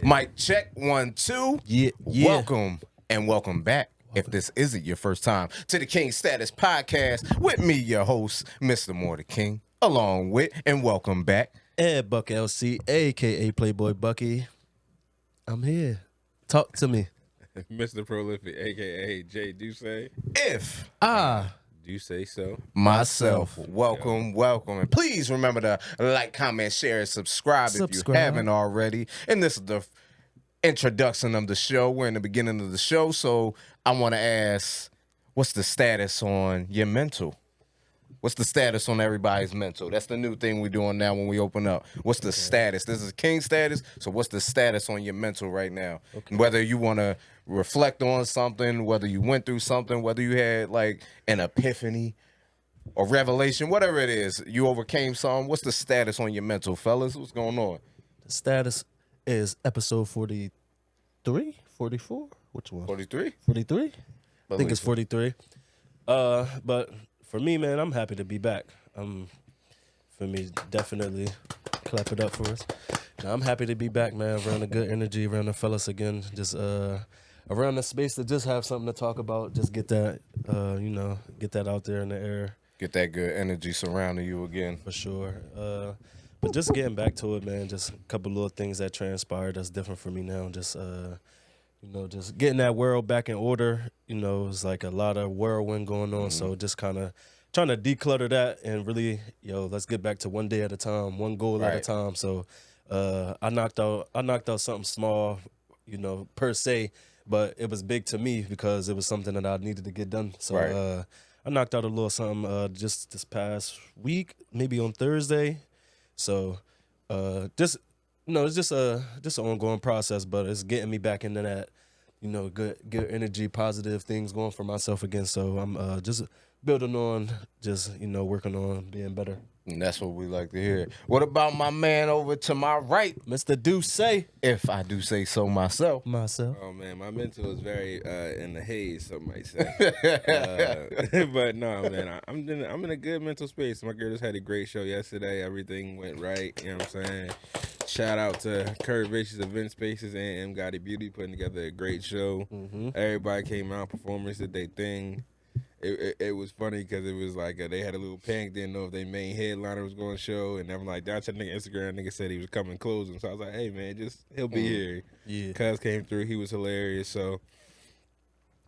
Mic check 1 2. Yeah. Welcome and welcome back. If this isn't your first time to the King Status Podcast with me, your host, Mr. Mortar King, along with and welcome back. EdBuck LC, aka Playboy Bucky. I'm here. Talk to me. Mr. Prolific, aka Jay Duce. If Do you say so? myself, welcome. And please remember to like, comment, share, and subscribe if you haven't already. And this is the introduction of the show. We're in the beginning of the show, so I want to ask, what's the status on your mental? What's the status on everybody's mental? That's the new thing we're doing now when we open up. What's the status? This is King status, so what's the status on your mental right now? Whether you want to reflect on something, whether you went through something, whether you had like an epiphany or revelation, whatever it is, you overcame something. What's the status on your mental, fellas? What's going on? The status is episode 43, 44? Which one? 43? 43? I think it's 43. But for me, man, I'm happy to be back. For me, definitely clap it up for us. Now, I'm happy to be back, man, around the good energy, around the fellas again. Just around the space to just have something to talk about. Just get that, get that out there in the air. Get that good energy surrounding you again. For sure. But just getting back to it, man, just a couple little things that transpired that's different for me now. Just, just getting that world back in order. It's like a lot of whirlwind going on. So just kind of trying to declutter that and really, let's get back to one day at a time, one goal at a time. So I knocked out something small, per se, but it was big to me because it was something that I needed to get done. So I knocked out a little something just this past week, maybe on Thursday. So it's just an ongoing process, but it's getting me back into that, good energy, positive things going for myself again. So I'm just building on, just, working on being better. And that's what we like to hear. What about my man over to my right, Mr. Duce? if I do say so myself? Oh man, my mental is very in the haze, some might say. But no, man, I'm in a good mental space. My girl just had a great show yesterday. Everything went right. You know what I'm saying? Shout out to Curvaceous Event Spaces and M. Gotti Beauty putting together a great show. Everybody came out, performers did their thing. It was funny because it was like they had a little panic, didn't know if their main headliner was going to show, and I'm like, that's a nigga Instagram. Nigga said he was coming closing, so I was like, hey man, he'll be here. Yeah, Cuz came through, he was hilarious. So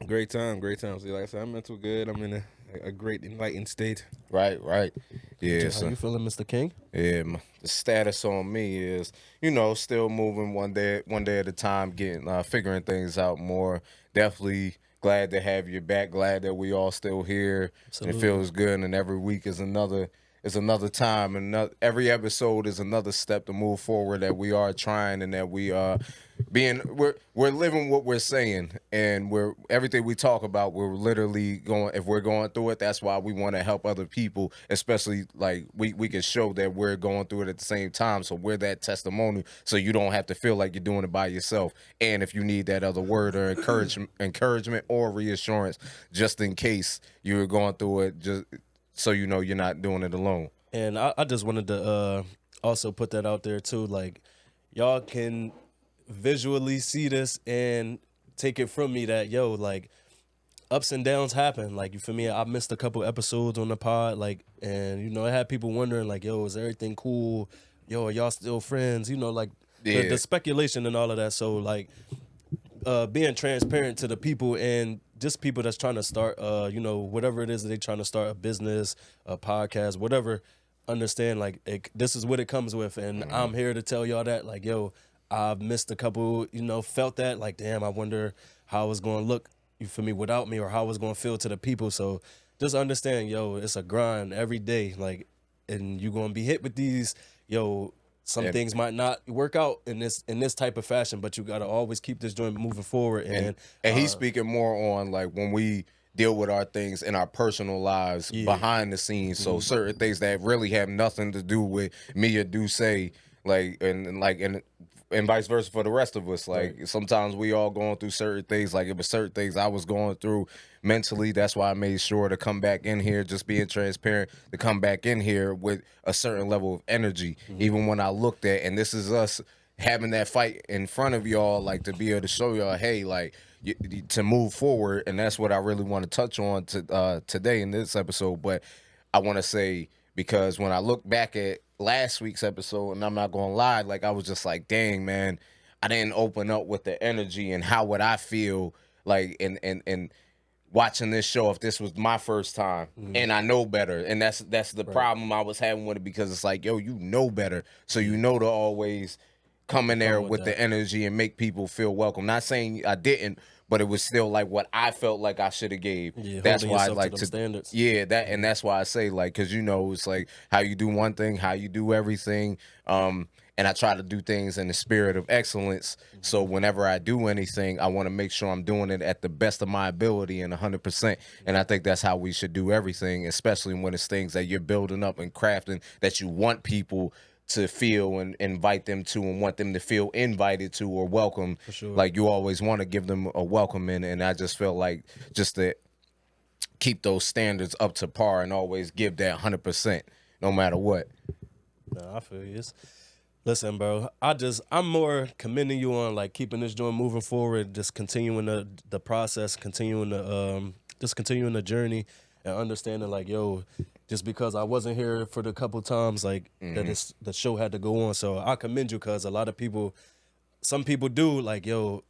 great time. So like I said, I'm mental good. I'm in a great enlightened state. Right. Yeah. how you feeling, Mr. King? Yeah, the status on me is, still moving one day at a time, getting figuring things out more. Definitely glad to have you back. Glad that we all still here. Absolutely. It feels good, and every week is another time, and every episode is another step to move forward. That we are trying, and that we are we're living what we're saying, and everything we talk about, we're literally going. If we're going through it, that's why we want to help other people, especially like we can show that we're going through it at the same time. So we're that testimony, so you don't have to feel like you're doing it by yourself. And if you need that other word or encouragement or reassurance, just in case you're going through it, just so you know you're not doing it alone. And I just wanted to also put that out there too. Like, y'all can visually see this and take it from me that, like, ups and downs happen. Like, you feel me? I missed a couple episodes on the pod, like, and, I had people wondering, like, yo, is everything cool? Yo, are y'all still friends? Like, the speculation and all of that. So, like, being transparent to the people and just people that's trying to start, whatever it is that they're trying to start, a business, a podcast, whatever, understand, like, this is what it comes with. And I'm here to tell y'all that, like, yo, I've missed a couple, felt that, like, damn, I wonder how it's going to look, you feel me, without me, or how it's going to feel to the people. So just understand, yo, it's a grind every day, like, and you're going to be hit with these, some things might not work out in this type of fashion, but you got to always keep this joint moving forward. And he's speaking more on, like, when we deal with our things in our personal lives behind the scenes. So certain things that really have nothing to do with me or Duce, like, and vice versa for the rest of us. Like, sometimes we all going through certain things. Like, it was certain things I was going through mentally. That's why I made sure to come back in here, just being transparent, to come back in here with a certain level of energy. Even when I looked at, and this is us having that fight in front of y'all, like to be able to show y'all, hey, like to move forward, and that's what I really want to touch on today in this episode. But I want to say, because when I look back at last week's episode, and I'm not gonna lie, like I was just like, dang man, I didn't open up with the energy and how would I feel like and watching this show if this was my first time and I know better. And that's the problem I was having with it, because it's like, yo, you know better. So you know to always come in there with the energy and make people feel welcome. Not saying I didn't, but it was still like what I felt like I should have gave. Yeah, that's why I like to standards. Yeah, and that's why I say, like, because you know, it's like how you do one thing, how you do everything. And I try to do things in the spirit of excellence. So whenever I do anything, I want to make sure I'm doing it at the best of my ability and 100%. And I think that's how we should do everything, especially when it's things that you're building up and crafting that you want people to feel and invite them to, and want them to feel invited to or welcome. For sure. Like you always want to give them a welcome in. And I just felt like just to keep those standards up to par and always give that 100% no matter what. Nah, I feel you. Listen, bro, I'm more commending you on like keeping this joint moving forward, just continuing the process, continuing the journey, and understanding like, yo, just because I wasn't here for the couple times, like that the show had to go on. So I commend you, because a lot of people, some people do like, yo,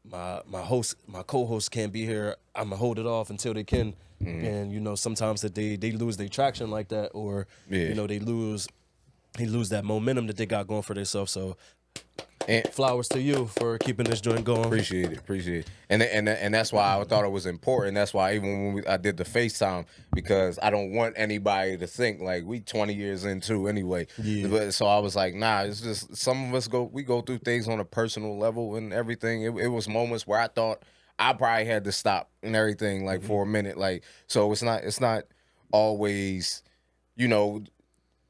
my co-host can't be here, I'ma hold it off until they can. And you know, sometimes that they lose their traction like that, or you know, they lose that momentum that they got going for themselves. So flowers to you for keeping this joint going. Appreciate it. And that's why I thought it was important. That's why even when I did the FaceTime, because I don't want anybody to think like we 20 years into anyway. Yeah. But, so I was like, nah, it's just some of us go through things on a personal level and everything. It was moments where I thought I probably had to stop and everything like for a minute. Like, so it's not always, you know,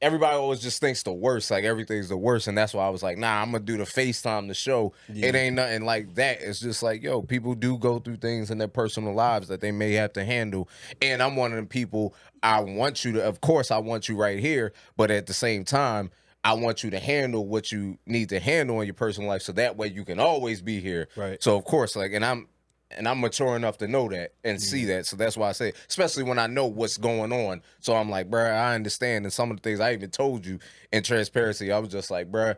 everybody always just thinks the worst, like everything's the worst, and that's why I was like, nah, I'm gonna do the FaceTime the show. It ain't nothing like that. It's just like, yo, people do go through things in their personal lives that they may have to handle, and I'm one of them people. I want you right here, but at the same time, I want you to handle what you need to handle in your personal life, so that way you can always be here. Right. So of course, like, and I'm mature enough to know that and see that. So that's why I say, especially when I know what's going on. So I'm like, bruh, I understand. And some of the things I even told you in transparency, I was just like, bruh,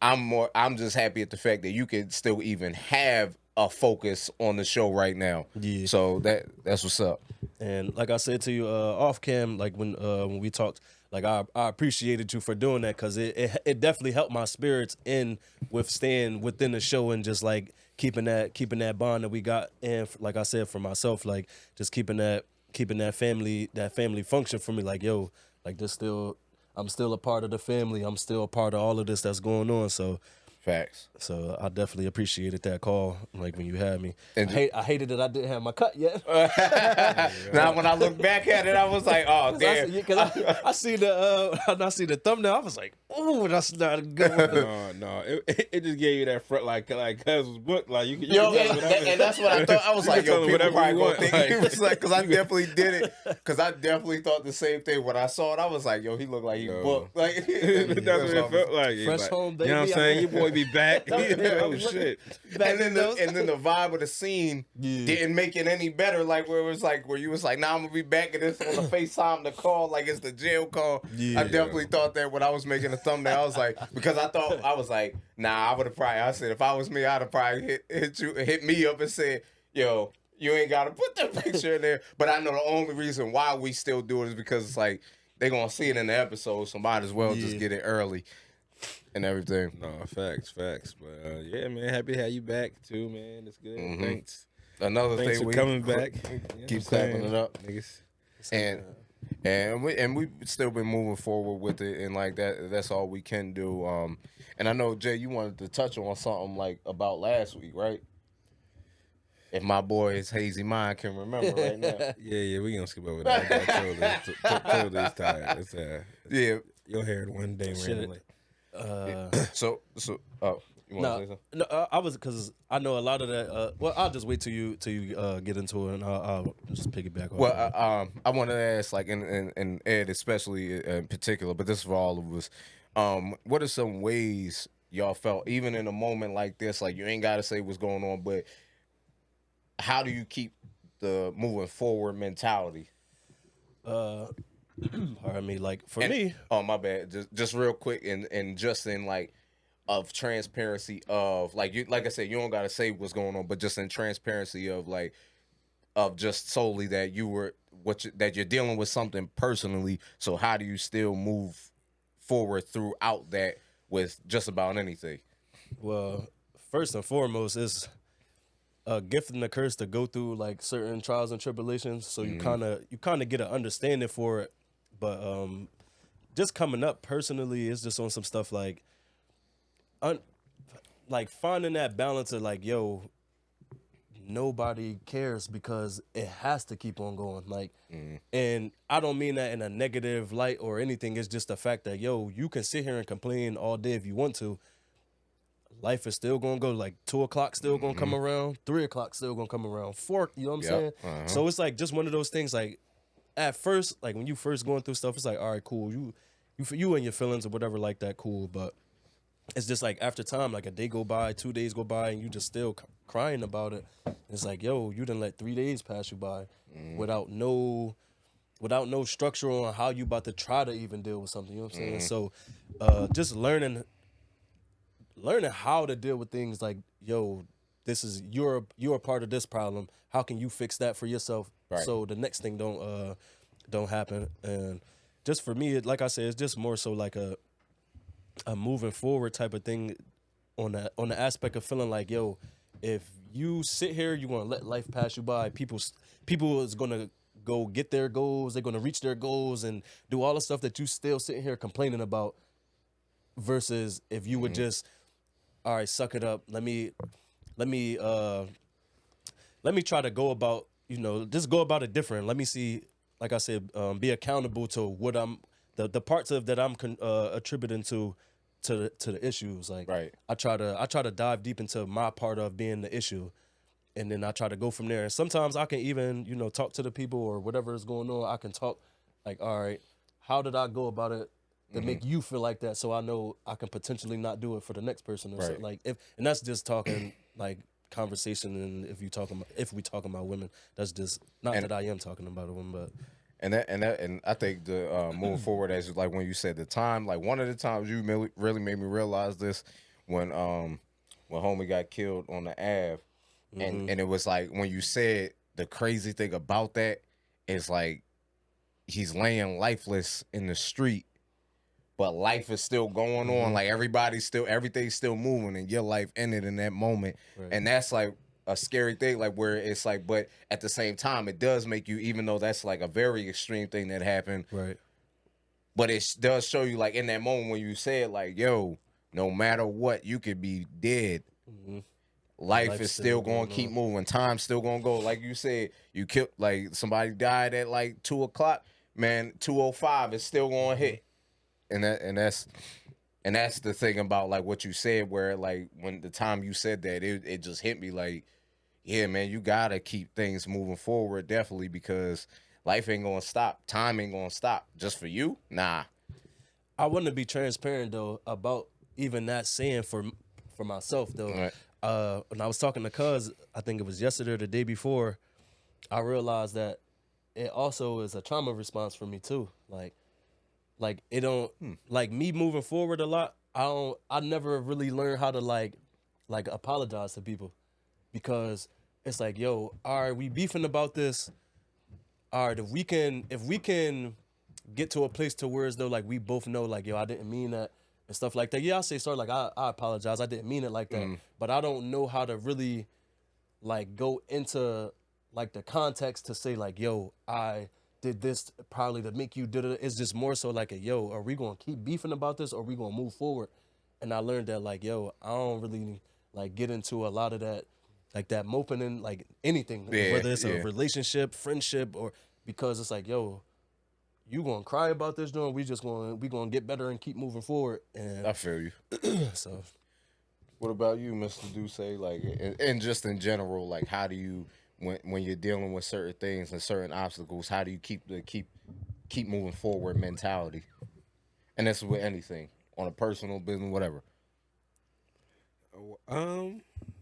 I'm just happy at the fact that you can still even have a focus on the show right now. Yeah. So that's what's up. And like I said to you off cam, like when we talked, like I appreciated you for doing that, because it definitely helped my spirits in with staying within the show and just like keeping that bond that we got. And like I said, for myself, like just keeping that family function for me. Like, yo, like I'm still a part of the family. I'm still a part of all of this that's going on. So Facts. So I definitely appreciated that call, like when you had me. And I hated that I didn't have my cut yet. Now when I look back at it, I was like, oh damn. Because I see the thumbnail, I was like, ooh, that's not a good one. No, it just gave you that front like Cuz's book, like you can. Yo, and that's what I thought. I was like, yo, people probably gonna think he was like, because I definitely did it. Because I definitely thought the same thing when I saw it. I was like, yo, he looked like he booked. Like that's what it felt like. Fresh home, baby. You know what I'm saying? Your boy be back. Oh shit! And then the vibe of the scene didn't make it any better. Like where it was like where you was like, nah, I'm gonna be back in this on the FaceTime the call, like it's the jail call. I definitely thought that when I was making the thumbnail. I was like, because I was like, nah, I would have probably. I said if I was me, I'd have probably hit me up and said, yo, you ain't gotta put that picture in there. But I know the only reason why we still do it is because it's like they gonna see it in the episode, so might as well just get it early. And everything. No, facts. But yeah, man, happy to have you back too, man. It's good. Mm-hmm. Thanks. Another Thanks thing for we coming back. Keep clapping it up, niggas. And we've still been moving forward with it, and like that's all we can do. And I know Jay, you wanted to touch on something like about last week, right? If my boy's hazy mind can remember right now. Yeah, we gonna skip over that. I totally is tired. It's Yeah, your hair one day randomly. So you want to say something? No, I was, because I know a lot of that. Well, I'll just wait till you get into it, and I'll just piggyback. Well, I want to ask, like, and Ed especially in particular, but this is for all of us. What are some ways y'all felt, even in a moment like this, like you ain't gotta say what's going on, but how do you keep the moving forward mentality? Pardon me, like for And, me, oh my bad, just real quick, and just in like of transparency of like you, like I said, you don't gotta say what's going on, but just in transparency of like of just solely that you were that you're dealing with something personally. So how do you still move forward throughout that with just about anything? well, first and foremost, is a gift and a curse to go through like certain trials and tribulations. So you kind of get an understanding for it. But just coming up personally, it's just on some stuff like like finding that balance of like, yo, nobody cares because it has to keep on going. Like, and I don't mean that in a negative light or anything. It's just the fact that, yo, you can sit here and complain all day if you want to. Life is still gonna go. Like 2 o'clock still gonna come around, 3 o'clock still gonna come around, 4. You know what I'm saying? So it's like just one of those things. Like at first, like when you first going through stuff, it's like, all right, cool. You and your feelings or whatever like that, cool. But it's just like after time, like a day go by, 2 days go by, and you just still crying about it. It's like, yo, you didn't let 3 days pass you by without no structure on how you about to try to even deal with something. You know what I'm saying? So just learning how to deal with things like, yo, this is you're a part of this problem. How can you fix that for yourself so the next thing don't happen? And just for me, like I said, it's just more so like a moving forward type of thing on the aspect of feeling like, yo, if you sit here, you're gonna let life pass you by. People is gonna go get their goals. They're gonna reach their goals and do all the stuff that you still sitting here complaining about. Versus if you would just, all right, suck it up. Let me try to go about, just go about it different. Let me see, like I said, be accountable to what the parts of that I'm attributing to the issues. Like I try to dive deep into my part of being the issue, and then I try to go from there. And sometimes I can even talk to the people or whatever is going on. I can talk like, all right, how did I go about it to make you feel like that, so I know I can potentially not do it for the next person or something. Like and that's just talking like conversation. And if we talking about women, that's just not that I am talking about a woman, but. And I think the moving forward, as like when you said the time, like one of the times you really made me realize this when homie got killed on the Ave, and it was like when you said the crazy thing about that is like he's laying lifeless in the street, but life is still going on. Like everything's still moving, and your life ended in that moment, and that's like a scary thing, like where it's like, but at the same time, it does make you, even though that's like a very extreme thing that happened, but it does show you, like in that moment when you said, like, yo, no matter what, you could be dead. Life is still going to keep moving. Time's still going to go. Like you said, you killed, like somebody died at like 2 o'clock, man. 2:05 is still going to hit, and that's the thing about like what you said, where like when the time you said that, it just hit me like, yeah, man, you gotta keep things moving forward, definitely, because life ain't gonna stop. Time ain't gonna stop. Just for you? Nah. I want to be transparent though about even that saying for myself though. When I was talking to Cuz, I think it was yesterday or the day before, I realized that it also is a trauma response for me too. Like it don't like me moving forward a lot. I never really learned how to like apologize to people, because it's like, yo, all right, we beefing about this. All right, if we can get to a place to where as though like we both know, like, yo, I didn't mean that and stuff like that. Yeah, I say sorry, like I apologize. I didn't mean it like that. But I don't know how to really like go into like the context to say like, yo, I did this probably to make you do it. It's just more so like, yo, are we gonna keep beefing about this or are we gonna move forward? And I learned that like, yo, I don't really like get into a lot of that, like that moping in like anything, whether it's a relationship, friendship, or because it's like, yo, you gonna cry about this joint, we gonna get better and keep moving forward. And I feel you. So what about you, Mr. Duce? Like, and just in general, like, how do you, when you're dealing with certain things and certain obstacles, how do you keep moving forward mentality? And that's with anything, on a personal, business, whatever.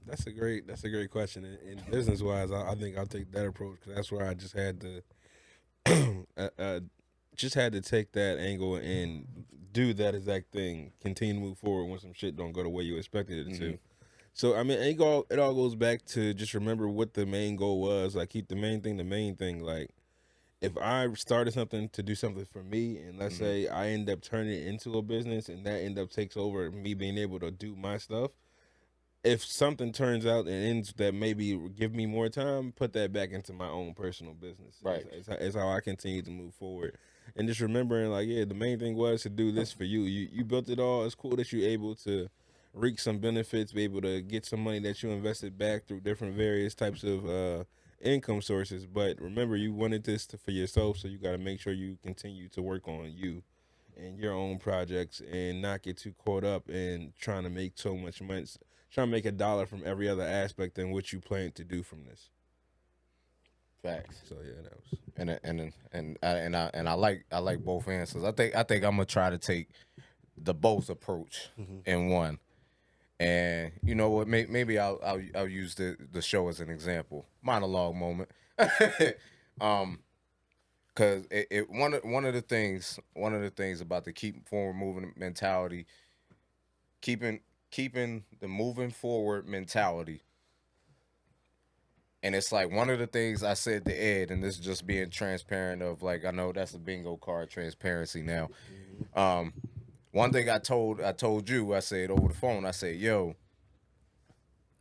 That's a great question. In business wise, I think I'll take that approach because that's where I just had to just had to take that angle and do that exact thing. Continue to move forward when some shit don't go the way you expected it to. So I mean, it all goes back to just remember what the main goal was. Like keep the main thing the main thing. Like if I started something to do something for me, and let's say I end up turning it into a business, and that end up takes over me being able to do my stuff. If something turns out and ends that maybe give me more time, put that back into my own personal business. Right. It's how I continue to move forward. And just remembering, like, yeah, the main thing was to do this for you. You built it all. It's cool that you're able to reap some benefits, be able to get some money that you invested back through different various types of income sources. But remember, you wanted this for yourself, so you got to make sure you continue to work on you and your own projects and not get too caught up in trying to make so much money, trying to make a dollar from every other aspect than what you plan to do from this. Facts. So yeah, that was And I like both answers. I think I'm gonna try to take the both approach in one. And you know what? Maybe I'll use the show as an example. Monologue moment. Because one of the things about the keep forward moving mentality, keeping the moving forward mentality. And it's like one of the things I said to Ed, and this is just being transparent of like, I know that's a bingo card, transparency now. One thing I told you, I said over the phone, I said, yo,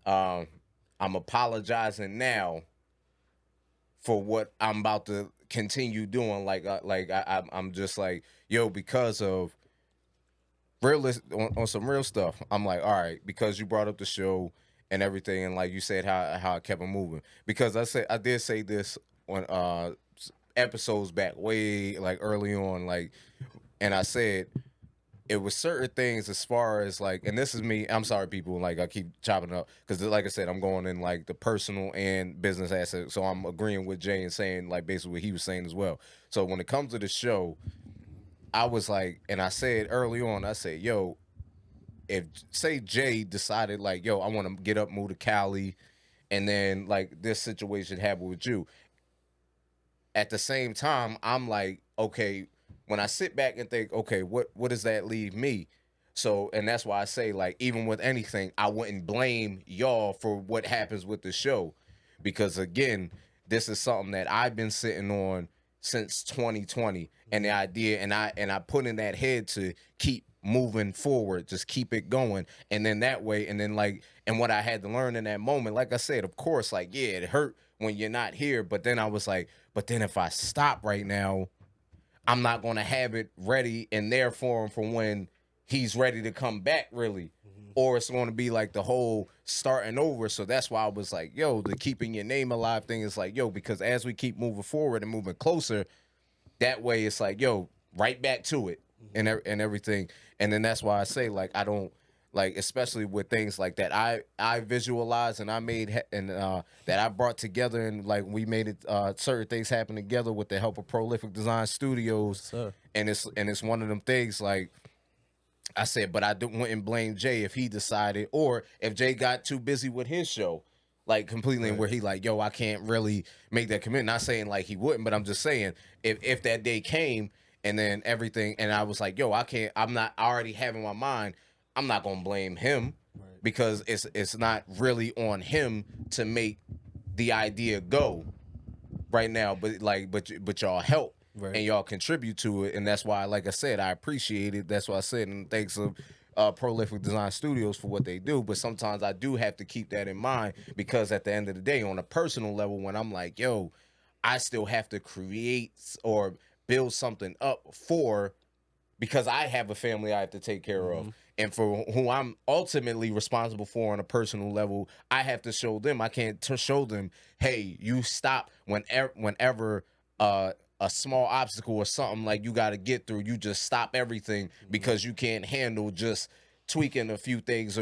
I'm apologizing now for what I'm about to continue doing. I'm just like, yo, because of on some real stuff. I'm like, all right, because you brought up the show and everything, and like you said, how I kept it moving. Because I did say this on episodes back way like early on, like, and I said it was certain things as far as like, and this is me. I'm sorry, people. Like I keep chopping up because, like I said, I'm going in like the personal and business aspect. So I'm agreeing with Jay and saying like basically what he was saying as well. So when it comes to the show, I was like, and I said early on, I said, yo, if say Jay decided like, yo, I want to get up, move to Cali, and then like this situation happened with you. At the same time, I'm like, okay, when I sit back and think, okay, what does that leave me? So, and that's why I say like, even with anything, I wouldn't blame y'all for what happens with the show, because again, this is something that I've been sitting on since 2020, and the idea, and I put in that head to keep moving forward, just keep it going, and then that way, and then like, and what I had to learn in that moment, like I said, of course, like yeah, it hurt when you're not here, but then I was like, but then if I stop right now, I'm not gonna have it ready and there for him for when he's ready to come back, really. Or it's gonna be like the whole starting over. So that's why I was like, yo, the keeping your name alive thing is like, yo, because as we keep moving forward and moving closer, that way it's like, yo, right back to it and everything. And then that's why I say like I don't like, especially with things like that I visualized and I made and that I brought together, and like we made it certain things happen together with the help of Prolific Design Studios. And it's one of them things like I said, but I wouldn't blame Jay if he decided, or if Jay got too busy with his show, like completely, and where he like, yo, I can't really make that commitment. Not saying like he wouldn't, but I'm just saying if that day came and then everything, and I was like, yo, I can't, I'm not already having my mind, I'm not gonna blame him because it's not really on him to make the idea go right now, but like, but y'all help. And y'all contribute to it, and that's why, like I said, I appreciate it. That's why I said, and thanks of Prolific Design Studios for what they do. But sometimes I do have to keep that in mind, because at the end of the day, on a personal level, when I'm like, yo, I still have to create or build something up for, because I have a family I have to take care of, and for who I'm ultimately responsible for on a personal level, I have to show them. I can't show them, hey, you stop whenever a small obstacle or something like you got to get through, you just stop everything because you can't handle just tweaking a few things,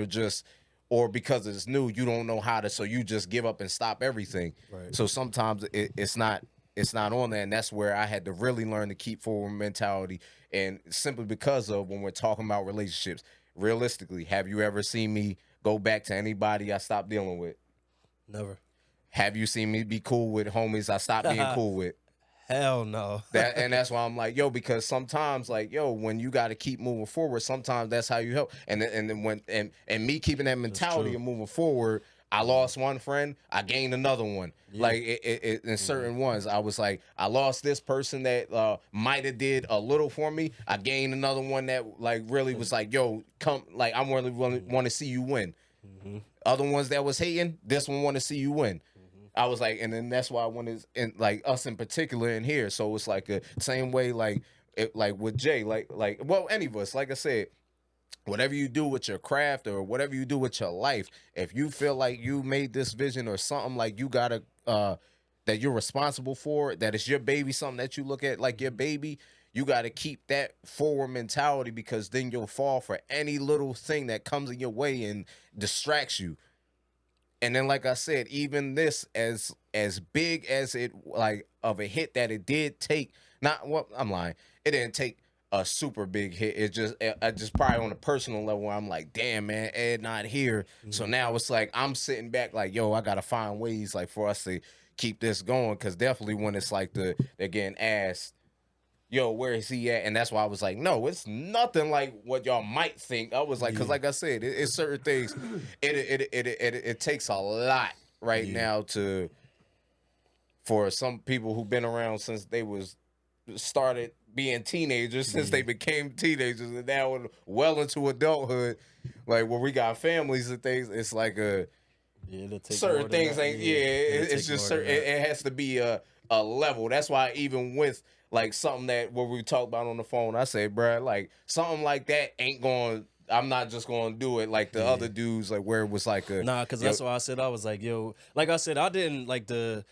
or because it's new, you don't know how to, so you just give up and stop everything. So sometimes it's not on there, and that's where I had to really learn to keep forward mentality. And simply because of when we're talking about relationships, realistically, have you ever seen me go back to anybody I stopped dealing with? Never. Have you seen me be cool with homies I stopped being cool with? Hell no. And that's why I'm like, yo, because sometimes, like, yo, when you got to keep moving forward, sometimes that's how you help. And then when me keeping that mentality of moving forward, I lost one friend, I gained another one. Yeah. Like in certain ones, I was like, I lost this person that might have did a little for me. I gained another one that like really was like, yo, come, like I really want to see you win. Other ones that was hating, this one want to see you win. I was like, and then that's why I wanted, and like us in particular in here. So it's like the same way, like like with Jay, like well, any of us, like I said, whatever you do with your craft or whatever you do with your life, if you feel like you made this vision or something like you gotta that you're responsible for, that it's your baby, something that you look at like your baby, you got to keep that forward mentality, because then you'll fall for any little thing that comes in your way and distracts you. And then, like I said, even this, as big as it like of a hit that it did take, not what I'm lying, it didn't take a super big hit. It just probably on a personal level where I'm like, damn man, Ed not here. So now it's like I'm sitting back like, yo, I gotta find ways like for us to keep this going, because definitely when it's like they're getting asked, yo, where is he at? And that's why I was like, no, it's nothing like what y'all might think. I was like, because like I said, it's certain things. It takes a lot right now for some people who've been around since they was started being teenagers, since they became teenagers, and now well into adulthood, like where we got families and things. It's like certain things ain't. It's just certain. It has to be a level. That's why even with like something that what we talked about on the phone, I said, bruh, like something like that ain't going. I'm not just going to do it like the other dudes, like where it was like a because that's why I said I was like, yo, like I said, I didn't like the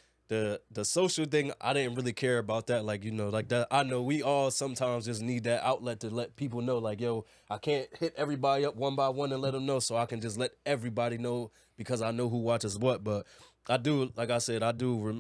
social thing. I didn't really care about that, like, you know, like that. I know we all sometimes just need that outlet to let people know, like, yo, I can't hit everybody up one by one and let them know, so I can just let everybody know because I know who watches what. But I do, like I said,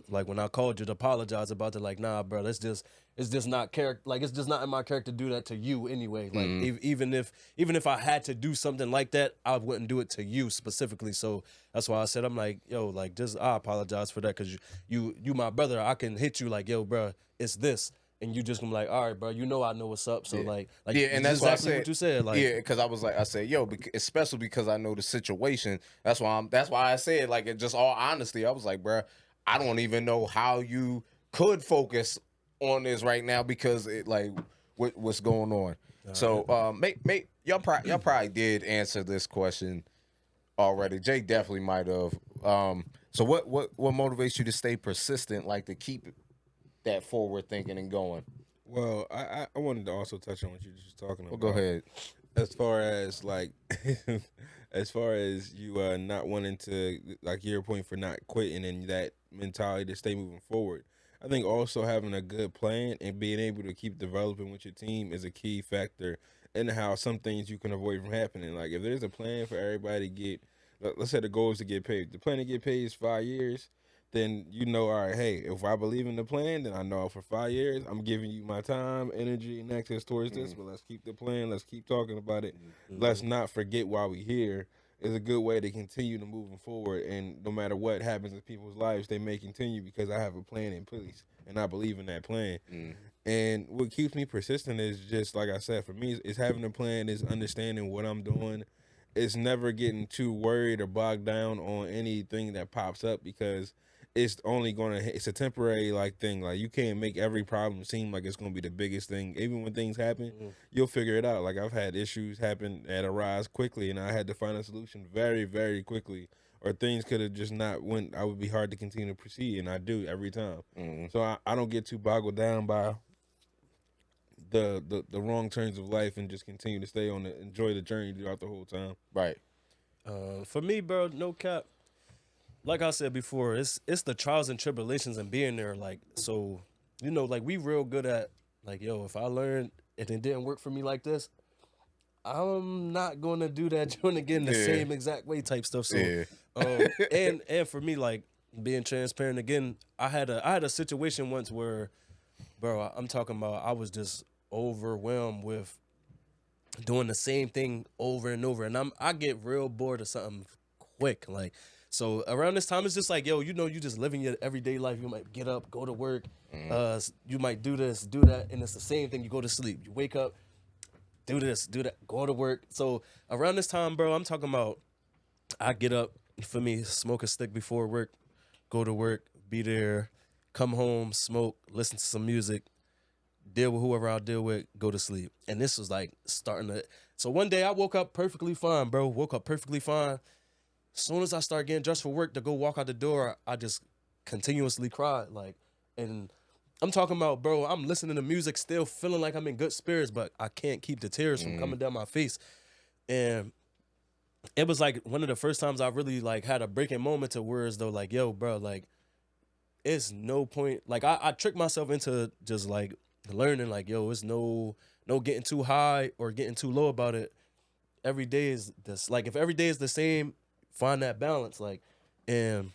like when I called you to apologize about it, like, nah, bro, it's just not character. Like, it's just not in my character to do that to you anyway. Like, even if I had to do something like that, I wouldn't do it to you specifically. So that's why I said, I'm like, yo, like, just I apologize for that, because you my brother. I can hit you like, yo, bro, it's this. And you just gonna be like, all right, bro, you know I know what's up. So like and that's exactly what you said. Like, because I was like, I said, yo, especially because I know the situation. That's why I said, like, it just all honesty. I was like, bro, I don't even know how you could focus on this right now, because it like what's going on. So y'all probably did answer this question already. Jay definitely might have. So what motivates you to stay persistent, like to keep that forward thinking and going? Well, I wanted to also touch on what you were just talking about. Well, go ahead. As far as like, as far as you not wanting to, like, your point for not quitting and that mentality to stay moving forward. I think also having a good plan and being able to keep developing with your team is a key factor in how some things you can avoid from happening. Like, if there's a plan for everybody to get, let's say the goal is to get paid. The plan to get paid is 5 years. Then you know, all right, hey, if I believe in the plan, then I know for 5 years, I'm giving you my time, energy, and access towards this. But let's keep the plan. Let's keep talking about it. Let's not forget why we're here. Is a good way to continue to moving forward. And no matter what happens in people's lives, they may continue because I have a plan in place and I believe in that plan. And what keeps me persistent is just, like I said, for me, is having a plan, is understanding what I'm doing. It's never getting too worried or bogged down on anything that pops up, because it's only it's a temporary like thing. Like, you can't make every problem seem like it's gonna be the biggest thing. Even when things happen, you'll figure it out. Like, I've had issues happen that arise quickly, and I had to find a solution very, very quickly. Or things could have just not went. I would be hard to continue to proceed, and I do every time. So I don't get too boggled down by the wrong turns of life, and just continue to enjoy the journey throughout the whole time. Right. For me, bro, no cap. Like I said before, it's the trials and tribulations and being there. Like, so, you know, like, we real good at, like, yo, if I learned and it didn't work for me like this, I'm not gonna do that joint again the same exact way type stuff. So, and for me, like, being transparent again, I had a situation once where, bro, I'm talking about, I was just overwhelmed with doing the same thing over and over, and I get real bored of something quick. Like, so around this time, it's just like, yo, you know, you just living your everyday life. You might get up, go to work, you might do this, do that, and it's the same thing. You go to sleep, you wake up, do this, do that, go to work. So around this time, bro, I'm talking about, I get up, for me, smoke a stick before work, go to work, be there, come home, smoke, listen to some music, deal with whoever I'll deal with, go to sleep. And this was like starting to. So one day I woke up perfectly fine, bro. Woke up perfectly fine. As soon as I start getting dressed for work to go walk out the door, I just continuously cried. Like, and I'm talking about, bro, I'm listening to music, still feeling like I'm in good spirits, but I can't keep the tears from coming down my face. And it was like one of the first times I really like had a breaking moment to where as though like, yo, bro, like, it's no point. Like, I tricked myself into just like learning, like, yo, it's no getting too high or getting too low about it. Every day is this. Like, if every day is the same, find that balance. Like, and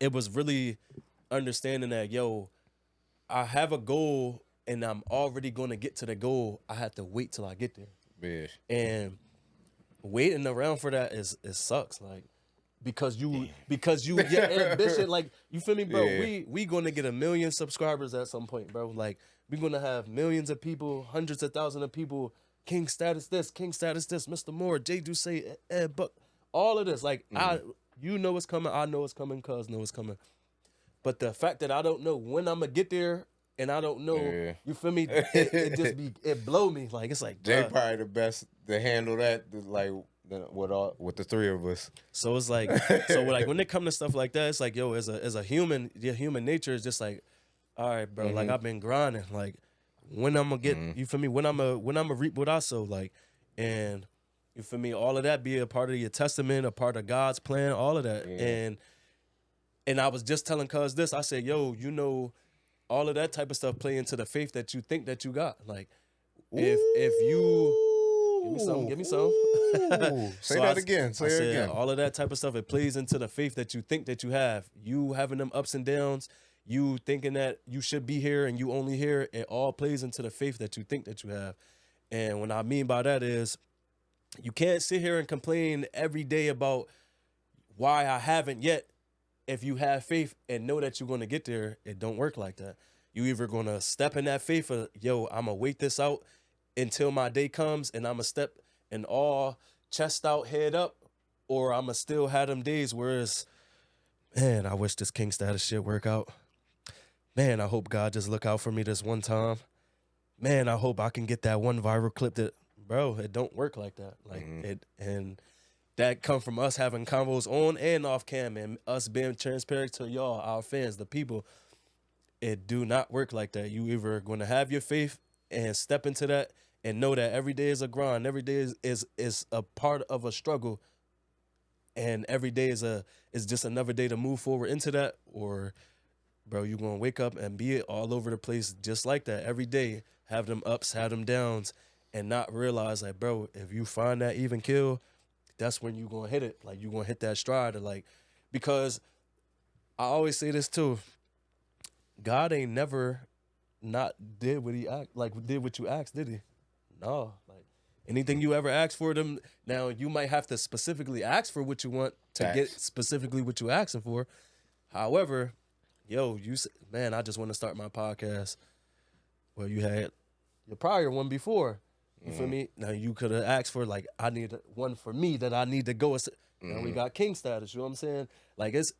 it was really understanding that, yo, I have a goal and I'm already going to get to the goal. I have to wait till I get there. Yeah. And waiting around for that it sucks. Like, because your ambition, like, you feel me, bro? Yeah. We gonna get 1 million subscribers at some point, bro. Like, we gonna have millions of people, hundreds of thousands of people. King status this, Mr. Moore, Jay Duce, EdBuck, all of this. Like, you know it's coming, I know it's coming, cuz know it's coming. But the fact that I don't know when I'm gonna get there, and I don't know, you feel me? It blow me. Like, it's like, Jay probably the best to handle that, like with the three of us. So it's like, like when it comes to stuff like that, it's like, yo, as a human, your human nature is just like, all right, bro, like, I've been grinding. Like, when I'm gonna get, you feel me? When I'm gonna reap what I sow, like, and you feel me? All of that be a part of your testament, a part of God's plan, all of that. And I was just telling cuz this, I said, yo, you know, all of that type of stuff play into the faith that you think that you got. Like, if you give me some. Say that again. Say it again. All of that type of stuff, it plays into the faith that you think that you have. You having them ups and downs, you thinking that you should be here and you only here, it all plays into the faith that you think that you have. And what I mean by that is, you can't sit here and complain every day about why I haven't yet. If you have faith and know that you're going to get there, it don't work like that. You either going to step in that faith of, yo, I'm going to wait this out until my day comes and I'm going to step in all chest out, head up, or I'm going to still have them days where it's, man, I wish this king status shit work out. Man, I hope God just look out for me this one time. Man, I hope I can get that one viral clip that, bro, it don't work like that. Like, and that come from us having convos on and off cam and us being transparent to y'all, our fans, the people. It do not work like that. You either going to have your faith and step into that and know that every day is a grind. Every day is a part of a struggle. And every day is just another day to move forward into that. Or, bro, you going to wake up and be all over the place just like that every day. Have them ups, have them downs, and not realize, like, bro, if you find that even kill, that's when you gonna hit it. Like, you gonna hit that stride. Like, because I always say this too. God ain't never not did what you asked, did he? No. Like, anything you ever asked for them, now you might have to specifically ask for what you want to get specifically what you asking for. However, yo, man, I just want to start my podcast. Well, you had your prior one before. You feel me? Now you could have asked for, like, I need one for me that I need to go. Now we got king status. You know what I'm saying? Like, it's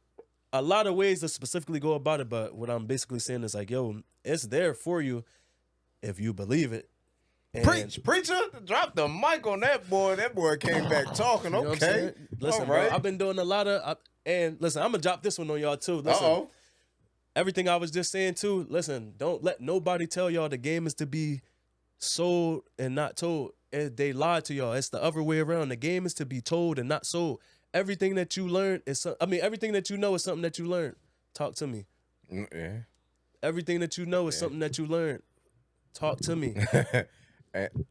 a lot of ways to specifically go about it. But what I'm basically saying is, like, yo, it's there for you if you believe it. And, Preacher, drop the mic on that boy. That boy came back talking. You know Okay, listen, all right. bro, I've been doing a lot of, and listen, I'm gonna drop this one on y'all too. Listen, everything I was just saying too. Listen, don't let nobody tell y'all the game is to be sold and not told. They lied to y'all. It's the other way around. The game is to be told and not sold. Everything that you learn is, everything that you know is something that you learned. Talk to me. Yeah. Everything that you know is something that you learned. Talk to me.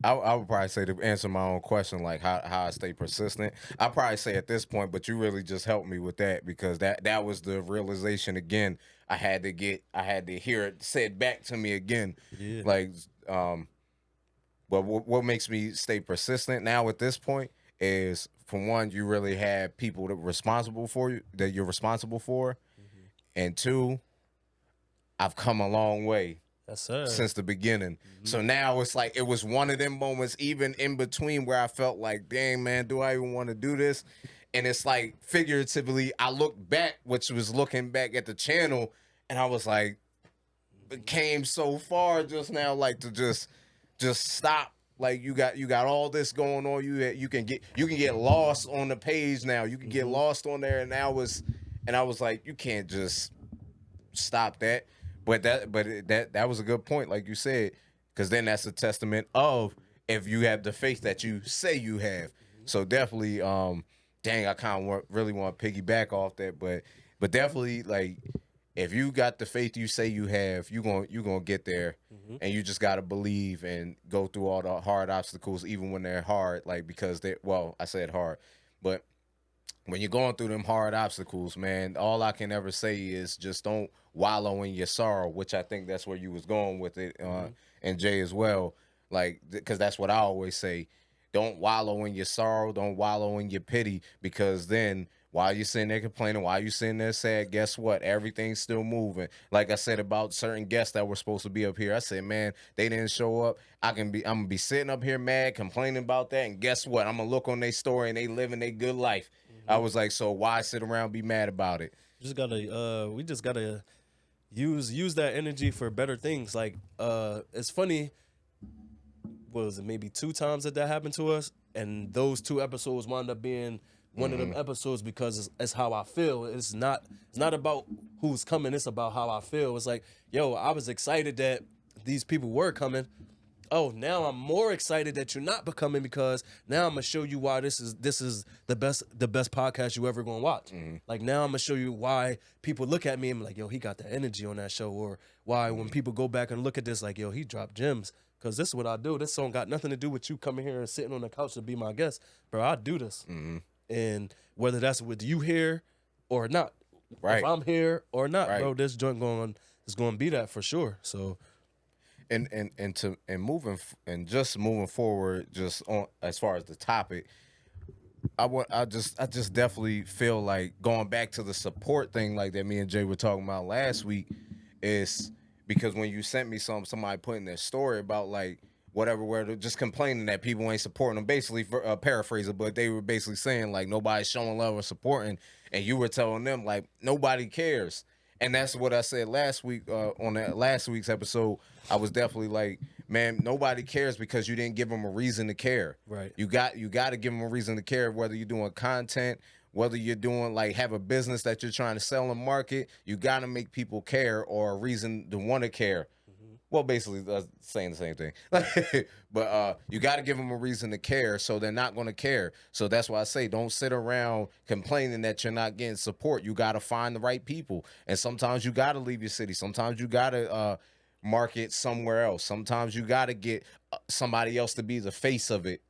I would probably say, to answer my own question, like how I stay persistent, I probably say at this point, but you really just helped me with that, because that was the realization again. I had to hear it said back to me again. Yeah. Like, But what makes me stay persistent now at this point is, for one, you really have people that responsible for you, that you're responsible for, and two, I've come a long way. Yes, sir. Since the beginning. So now it's like it was one of them moments, even in between, where I felt like, dang, man, do I even want to do this? And it's like, figuratively, I looked back, which was looking back at the channel, and I was like, it came so far just now, like, to just stop. Like, you got all this going on. You can get lost on the page now. You can get lost on there, and I was like, you can't just stop that. But that was a good point, like you said, because then that's a testament of if you have the faith that you say you have. So definitely, dang, I kind of really want to piggyback off that, but definitely, like, if you got the faith you say you have, you gonna get there, and you just gotta believe and go through all the hard obstacles, even when they're hard. Like, because I said hard, but when you're going through them hard obstacles, man, all I can ever say is just don't wallow in your sorrow, which I think that's where you was going with it, and Jay as well. Like, because that's what I always say. Don't wallow in your sorrow. Don't wallow in your pity, because then while you're sitting there complaining, while you're sitting there sad, guess what? Everything's still moving. Like I said about certain guests that were supposed to be up here, I said, man, they didn't show up. I'm gonna be sitting up here mad, complaining about that, and guess what? I'm gonna look on their story and they living their good life. I was like, so why sit around and be mad about it? We just gotta use that energy for better things. Like, it's funny. What was it? Maybe 2 times that happened to us, and those 2 episodes wound up being one of them episodes, because it's how I feel. It's not about who's coming. It's about how I feel. It's like, yo, I was excited that these people were coming. Oh, now I'm more excited that you're not becoming, because now I'm gonna show you why this is the best podcast you ever gonna watch. Like, now I'm gonna show you why people look at me and be like, yo, he got that energy on that show, or why when people go back and look at this, like, yo, he dropped gems. Because this is what I do. This song got nothing to do with you coming here and sitting on the couch to be my guest, bro. I do this, and whether that's with you here or not, right? If I'm here or not, right, bro, this joint is going to be that for sure. So. And moving forward, just on as far as the topic, I just definitely feel like going back to the support thing, like that me and Jay were talking about last week, is because when you sent me somebody putting their story about like whatever, where they're just complaining that people ain't supporting them, basically for paraphrase it, but they were basically saying like nobody's showing love or supporting, and you were telling them like nobody cares. And that's what I said last week on that last week's episode. I was definitely like, man, nobody cares because you didn't give them a reason to care. Right. You got to give them a reason to care, whether you're doing content, whether you're doing like have a business that you're trying to sell and market. You got to make people care or a reason to want to care. Well, basically, saying the same thing. But you got to give them a reason to care, so they're not going to care. So that's why I say don't sit around complaining that you're not getting support. You got to find the right people. And sometimes you got to leave your city. Sometimes you got to market somewhere else. Sometimes you got to get somebody else to be the face of it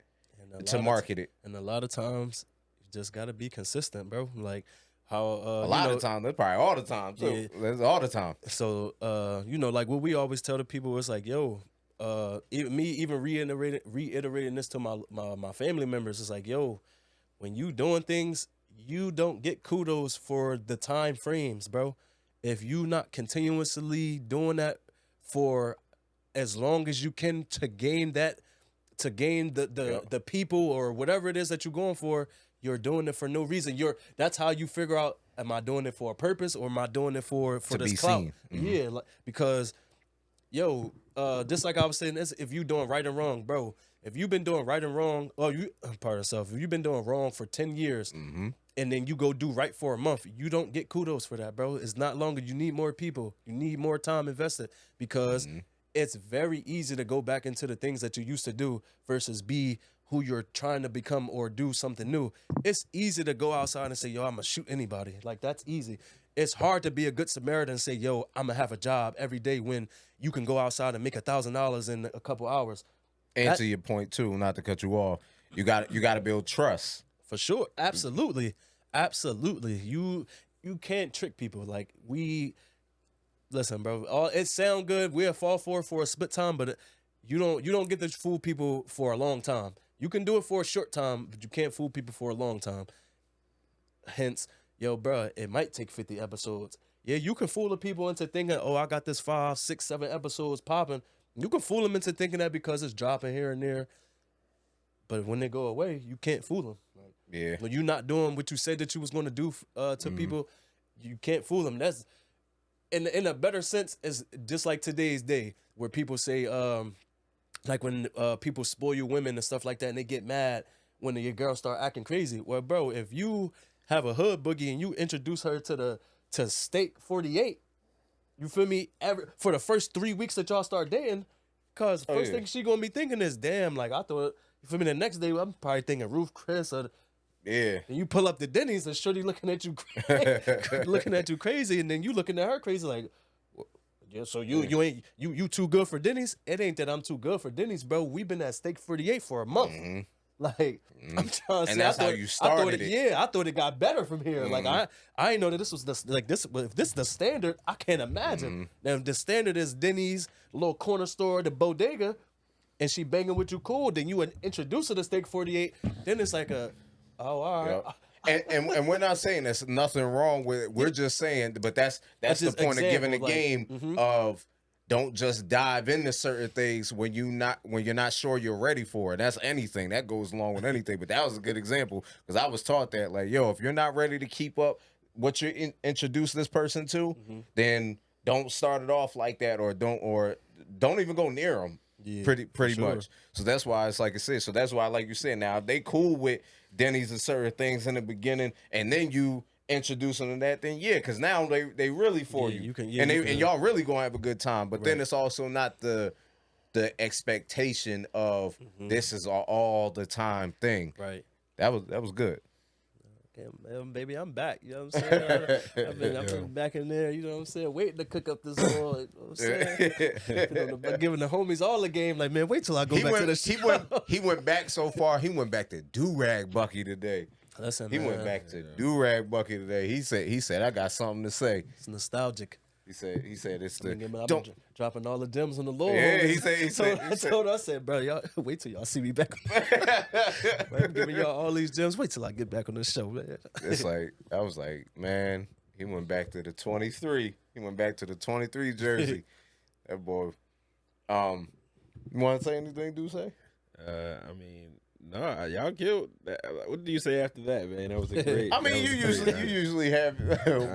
to market it. And a lot of times, you just got to be consistent, bro. Like, how a lot of times, that's probably all the time too. Yeah. That's all the time. So like what we always tell the people is like, yo, even reiterating this to my family members is like, yo, when you doing things, you don't get kudos for the time frames, bro. If you not continuously doing that for as long as you can to gain the people or whatever it is that you're going for, you're doing it for no reason. That's how you figure out, am I doing it for a purpose or am I doing it for this clout? Yeah, like, because yo, just like I was saying, this, if you doing right and wrong, bro, if you've been doing right and wrong, if you've been doing wrong for 10 years and then you go do right for a month, you don't get kudos for that, bro. It's not longer. You need more people. You need more time invested, because it's very easy to go back into the things that you used to do versus be who you're trying to become or do something new. It's easy to go outside and say, yo, I'm gonna shoot anybody. Like, that's easy. It's hard to be a good Samaritan and say, yo, I'm gonna have a job every day, when you can go outside and make $1,000 in a couple hours. And to your point too, not to cut you off, you got to build trust. For sure. Absolutely. You can't trick people. Like, listen, bro, it sound good. We'll fall for it for a split time, but you don't get to fool people for a long time. You can do it for a short time, but you can't fool people for a long time. Hence, yo, bro, it might take 50 episodes. Yeah, you can fool the people into thinking, oh, I got this 5, 6, 7 episodes popping. You can fool them into thinking that because it's dropping here and there. But when they go away, you can't fool them. Yeah. When you're not doing what you said that you was going to do to people, you can't fool them. That's in a better sense is just like today's day where people say, like when people spoil you women and stuff like that, and they get mad when your girl start acting crazy. Well, bro, if you have a hood boogie and you introduce her to Steak 48, you feel me? For the first 3 weeks that y'all start dating, cause first thing she gonna be thinking is, damn, like I thought. You feel me? The next day I'm probably thinking Ruth Chris or. Yeah. And you pull up the Denny's and shorty looking at you crazy, and then you looking at her crazy like, yeah, so you too good for Denny's? It ain't that I'm too good for Denny's, bro. We've been at Steak 48 for a month. Like, I'm trying to say, that's how you started it. Yeah, I thought it got better from here. Like I didn't know that this was this. If this is the standard, I can't imagine. Now if the standard is Denny's, little corner store, the bodega, and she banging with you cool, then you would introduce her to Steak 48. Then it's like all right. Yep. And we're not saying there's nothing wrong with it. We're just saying, but that's the point of giving the game of don't just dive into certain things when you're not sure you're ready for it. That's anything that goes along with anything. But that was a good example because I was taught that like, yo, if you're not ready to keep up what you introduce this person to, then don't start it off like that, or don't even go near them. Yeah, pretty much. So that's why it's like I said. So that's why, like you said, now if they cool with Denny's and certain things in the beginning, and then you introduce them to that, then yeah, because now they really for you, and y'all really gonna have a good time. But then it's also not the expectation of this is all the time thing. Right. That was good. Baby, I'm back. You know what I'm saying? I've been back in there, you know what I'm saying? Waiting to cook up this whole, you know what I'm saying? Giving the homies all the game, like, man, wait till I go back to the show. He went back so far, he went back to Do-Rag Bucky today. Listen, he went back to Do-Rag Bucky today. He said, I got something to say. It's nostalgic. He said it's the dropping all the gems on the Lord. Yeah, he said. I said, bro, y'all wait till y'all see me back. I'm giving y'all all these gems. Wait till I get back on the show, man. It's like I was like, man, he went back to the 23. He went back to the 23 jersey. That boy. You want to say anything? Do say? I mean. No, y'all killed. What do you say after that, man? That was a great. I mean, you usually have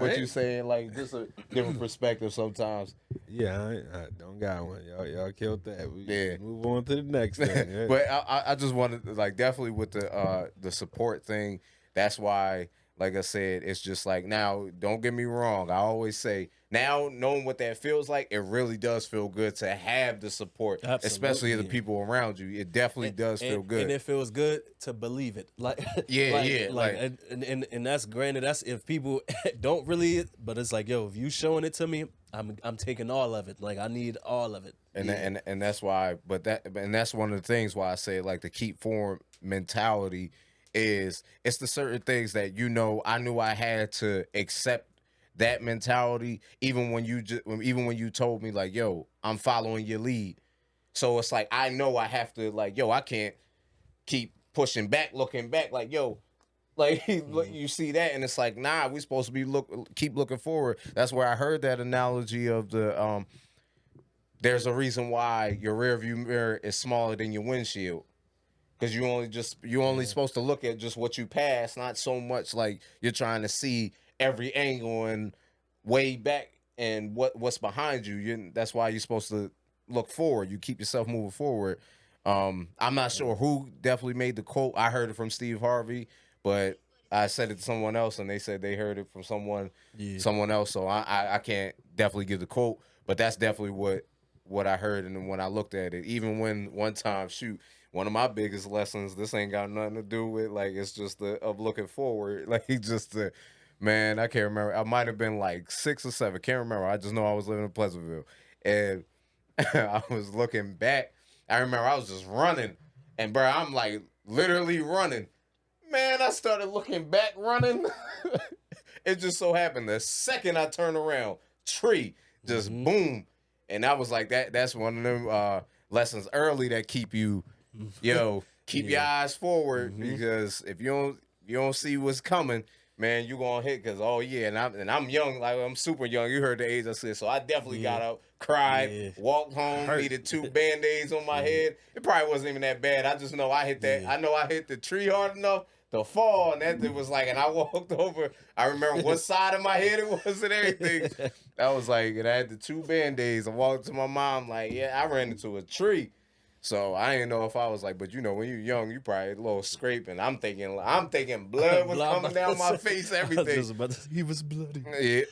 what you saying, like just a different perspective sometimes. Yeah, I don't got one. Y'all killed that. We move on to the next thing. Yeah. But I just wanted to, like, definitely with the support thing. That's why, like I said, it's just like, now, don't get me wrong. I always say, now knowing what that feels like, it really does feel good to have the support, especially the people around you. It definitely does feel good, and it feels good to believe it. Like, and that's granted. That's if people don't really, but it's like, yo, if you showing it to me, I'm taking all of it. Like, I need all of it, and that's why. But that's one of the things why I say, like, the keep form mentality is it's the certain things that I knew I had to accept that mentality even when you told me, like, yo, I'm following your lead. So it's like I know I have to, like, yo, I can't keep pushing back, looking back, like, yo, like, you see that, and it's like, nah, we supposed to be keep looking forward. That's where I heard that analogy of the there's a reason why your rear view mirror is smaller than your windshield. Because you only supposed to look at just what you pass, not so much like you're trying to see every angle and way back and what's behind you. That's why you're supposed to look forward. You keep yourself moving forward. I'm not sure who definitely made the quote. I heard it from Steve Harvey, but I said it to someone else, and they said they heard it from someone else. So I can't definitely give the quote, but that's definitely what I heard. And when I looked at it, even when one time, one of my biggest lessons, this ain't got nothing to do with, like, it's just of looking forward. Like, man, I can't remember. I might have been like 6 or 7. Can't remember. I just know I was living in Pleasantville. And I was looking back. I remember I was just running. And, bro, I'm, like, literally running. Man, I started looking back running. It just so happened the second I turned around, tree, just boom. And I was like, that's one of them, lessons early that keep you, keep your eyes forward because if you don't see what's coming, man, you gonna hit because and I'm young, like I'm super young. You heard the age I said, so I definitely got up, cried, walked home, needed 2 band-aids on my head. It probably wasn't even that bad. I just know I hit that. I know I hit the tree hard enough to fall, and that was like, and I walked over. I remember what side of my head it was and everything. I was like, and I had the 2 band-aids. I walked to my mom like, yeah, I ran into a tree. So I didn't know if I was like, but when you're young, you probably a little scraping. I'm thinking blood was coming down my face, everything. He was bloody. Yeah.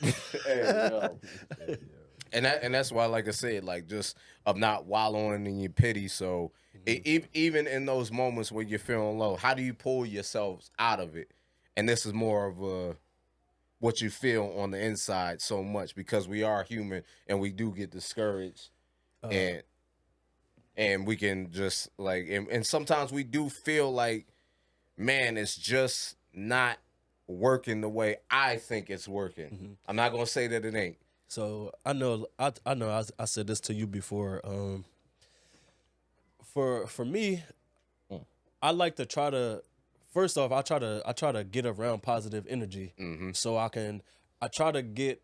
Hey, yo. And that's why, like I said, like just of not wallowing in your pity. So even in those moments when you're feeling low, how do you pull yourselves out of it? And this is more of what you feel on the inside so much because we are human and we do get discouraged and we can just like and sometimes we do feel like, man, it's just not working the way I think it's working. I'm not gonna say that it ain't. So I know I said this to you before. For me, I like to try to first off I try to get around positive energy. So I try to get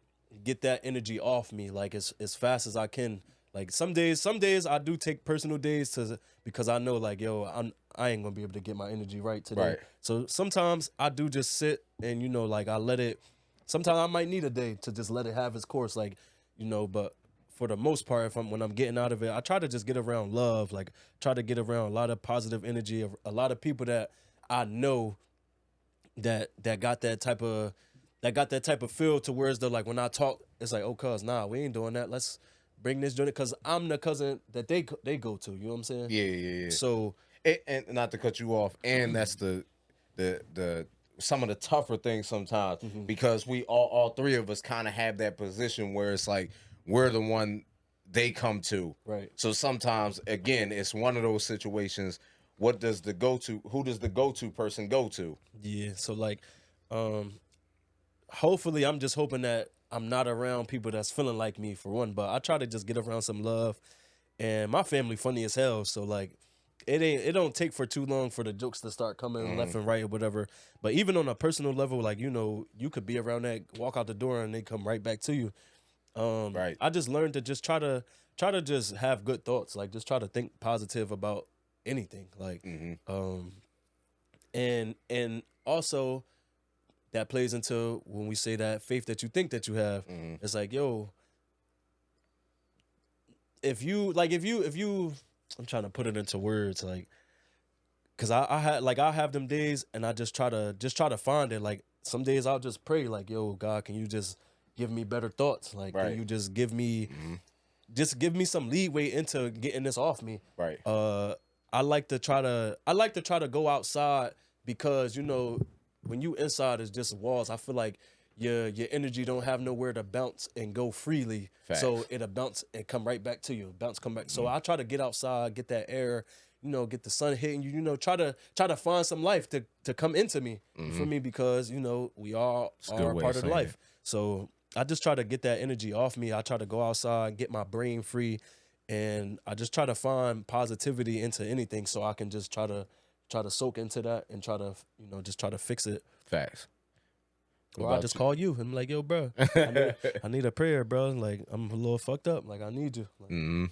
that energy off me like as fast as I can. Like some days I do take personal days because I know like I ain't gonna be able to get my energy right today. Right. So sometimes I do just sit and like I let it. Sometimes I might need a day to just let it have its course, like But for the most part, when I'm getting out of it, I try to just get around love, like try to get around a lot of positive energy, a lot of people that I know that got that type of feel to where it's like when I talk, it's like, oh, cuz nah, we ain't doing that. Let's bring this joint because I'm the cousin that they go to. You know what I'm saying? Yeah. So and not to cut you off, and that's the some of the tougher things sometimes because we all 3 of us kind of have that position where it's like we're the one they come to. Right. So sometimes again, it's one of those situations. Who does the go-to person go to? Yeah. So like, hopefully, I'm just hoping that I'm not around people that's feeling like me for one, but I try to just get around some love. And my family funny as hell, so like it don't take for too long for the jokes to start coming left and right or whatever. But even on a personal level, like you could be around that, walk out the door and they come right back to you. Right. I just learned to just try to just have good thoughts, like just try to think positive about anything. Like and also that plays into when we say that faith that you think that you have. It's like, if you I'm trying to put it into words, like, cause I have them days and I just try to find it. Like some days I'll just pray like, yo, God, can you just give me better thoughts? Like, can you just give me some leeway into getting this off me? Right. I like to try to go outside because when you inside is just walls, I feel like your energy don't have nowhere to bounce and go freely. Facts. So it'll bounce and come right back to you. Bounce, come back. So I try to get outside, get that air, get the sun hitting you, try to find some life to come into me for me because, we all are part of life. So I just try to get that energy off me. I try to go outside, get my brain free, and I just try to find positivity into anything so I can just try to soak into that and try to, just try to fix it. Facts. Or I just call you and I'm like, yo, bro, I need a prayer, bro. Like, I'm a little fucked up. Like, I need you. Like,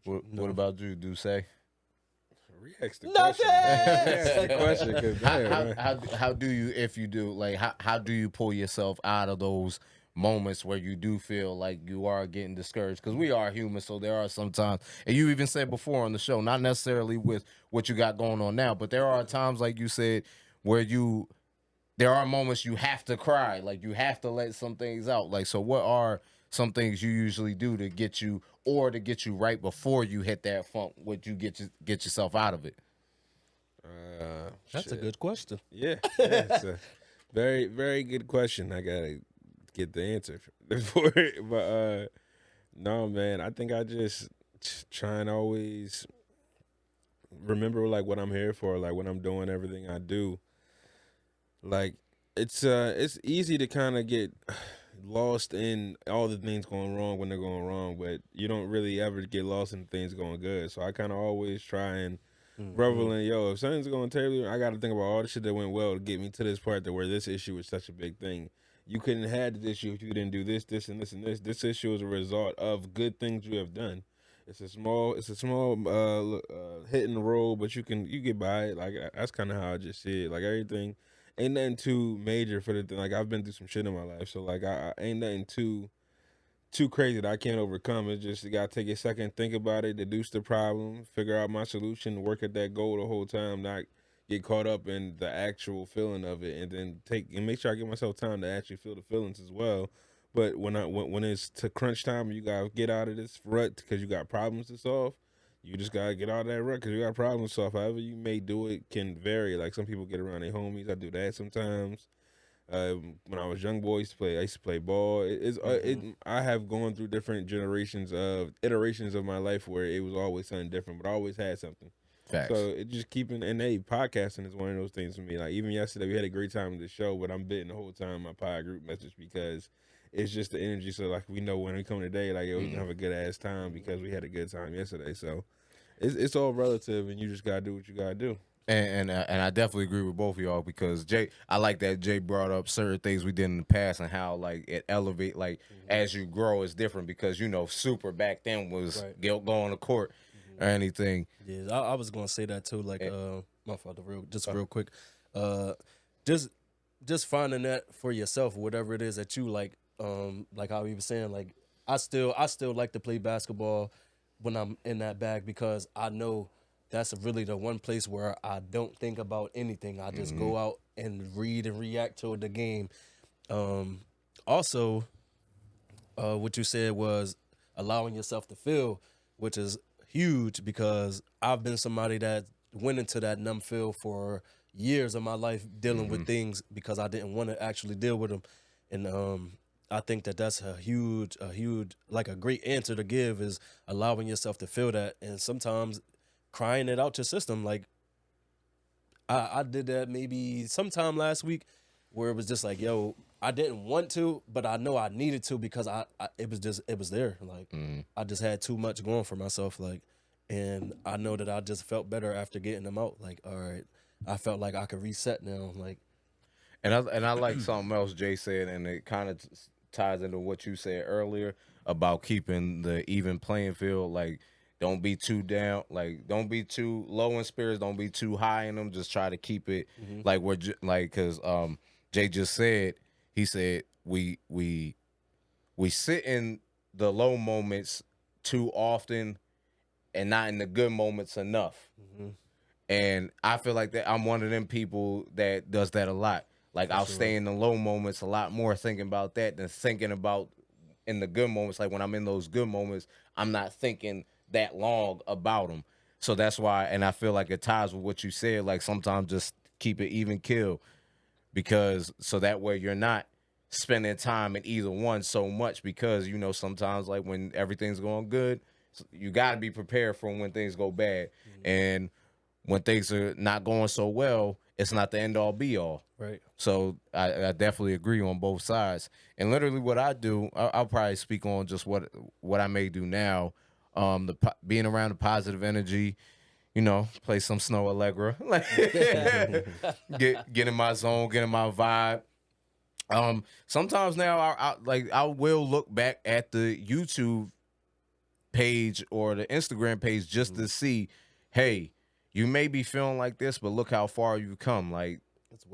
what about you, Duce? Re-ask the question. Re-ask the question. How do you, if you do, like, how do you pull yourself out of those moments where you do feel like you are getting discouraged? Because we are human, so there are some times, and you even said before on the show, not necessarily with what you got going on now, but there are times, like you said, where there are moments you have to cry, like you have to let some things out. Like, so what are some things you usually do to get you right before you hit that funk? Would you get yourself out of it? That's a good question. Yeah, it's a very, very good question. I gotta get the answer for it, but no, man. I think I just try and always remember like what I'm here for, like when I'm doing everything I do. Like it's easy to kind of get lost in all the things going wrong when they're going wrong, but you don't really ever get lost in things going good. So I kind of always try and revel in, yo, if something's going terribly, I got to think about all the shit that went well to get me to this part that where this issue is such a big thing. You couldn't have had this issue if you didn't do this, this, and this, and this. This issue is a result of good things you have done. It's a small hit in the road, but you get by it. Like that's kind of how I just see it. Like everything ain't nothing too major for the thing. Like I've been through some shit in my life, so like I ain't nothing too crazy that I can't overcome. It's just you gotta take a second, think about it, deduce the problem, figure out my solution, work at that goal the whole time, not get caught up in the actual feeling of it, and then make sure I give myself time to actually feel the feelings as well. But when it's to crunch time, you gotta get out of this rut because you got problems to solve. You just gotta get out of that rut because you got problems to solve. However you may do it can vary. Like some people get around their homies. I do that sometimes. When I was young boy, I used to play ball. I have gone through different iterations of my life where it was always something different, but I always had something. Facts. So it just keeping, and podcasting is one of those things for me. Like even yesterday, we had a great time with the show, but I'm bitting the whole time my pod group message because it's just the energy. So like we know when we come today, like yo, we can have a good ass time because we had a good time yesterday. So it's all relative, and you just gotta do what you gotta do. And I definitely agree with both of y'all because I like that Jay brought up certain things we did in the past and how like it elevate like as you grow it's different because Super back then was going to court or anything. Yeah, I was gonna say that too. Like my father, real quick, just finding that for yourself, whatever it is that you like how he was saying, like I still like to play basketball when I'm in that bag because I know that's really the one place where I don't think about anything. I just go out and read and react to the game. Also, what you said was allowing yourself to feel, which is huge because I've been somebody that went into that numb feel for years of my life dealing with things because I didn't want to actually deal with them. And I think that's a huge, like a great answer to give is allowing yourself to feel that. And sometimes crying it out your system. Like I did that maybe sometime last week where it was just like, yo, I didn't want to, but I know I needed to because it was there. Like I just had too much going for myself. Like, and I know that I just felt better after getting them out. Like, all right, I felt like I could reset now. Like, and I like something else Jay said, and it kind of ties into what you said earlier about keeping the even playing field. Like, don't be too down. Like, don't be too low in spirits. Don't be too high in them. Just try to keep it like because Jay just said. He said we sit in the low moments too often, and not in the good moments enough. And I feel like that I'm one of them people that does that a lot. Like I'll stay in the low moments a lot more thinking about that than thinking about in the good moments. Like when I'm in those good moments, I'm not thinking that long about them. So that's why, and I feel like it ties with what you said. Like sometimes just keep it even kill, because so that way you're not spending time in either one so much. Because sometimes like when everything's going good, you got to be prepared for when things go bad, and when things are not going so well, it's not the end all be all. right. So I definitely agree on both sides. And literally what I do, I'll probably speak on just what I may do now. Being around the positive energy, play some Snow Allegra, like get in my zone, get in my vibe. Sometimes now I will look back at the YouTube page or the Instagram page just to see, hey, you may be feeling like this, but look how far you've come. Like